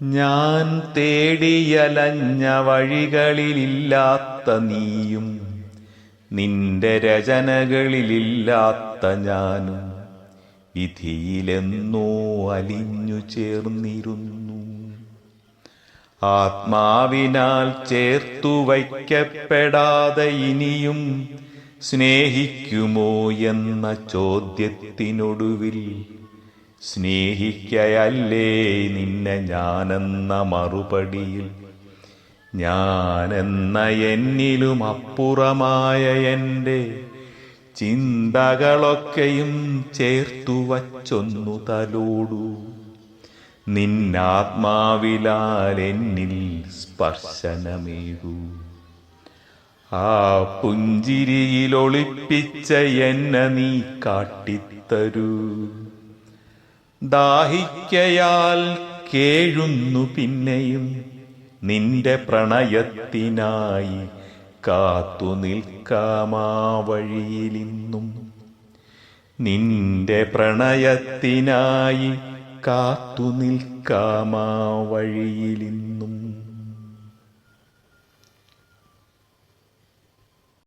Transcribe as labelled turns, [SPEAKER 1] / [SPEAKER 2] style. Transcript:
[SPEAKER 1] ഞാൻ തേടിയലഞ്ഞ വഴികളിലില്ലാത്ത നീയും നിന്റെ രചനകളിലില്ലാത്ത ഞാനും വിധിയിലെന്നോ അലിഞ്ഞു ചേർന്നിരുന്നു. ആത്മാവിനാൽ ചേർത്തു വയ്ക്കപ്പെടാതെ ഇനിയും സ്നേഹിക്കുമോ എന്ന ചോദ്യത്തിനൊടുവിൽ സ്നേഹിക്കയല്ലേ നിന്നെ ഞാനെന്ന മറുപടിയിൽ ഞാനെന്ന എന്നിലും അപ്പുറമായ എൻ്റെ ചിന്തകളൊക്കെയും ചേർത്തു വച്ചൊന്നു തലോടൂ. നിന്നാത്മാവിലാൽ എന്നിൽ സ്പർശനമേകൂ. ആ പുഞ്ചിരിയിലൊളിപ്പിച്ച എന്നെ നീ കാട്ടിത്തരൂ. ദാഹിക്കയാൽ കേഴുന്നു പിന്നെയും നിന്റെ പ്രണയത്തിനായി കാത്തു നിൽക്കാമാ വഴിയിലിന്നും. നിന്റെ പ്രണയത്തിനായി കാത്തു നിൽക്കാമാ വഴിയിലിന്നും.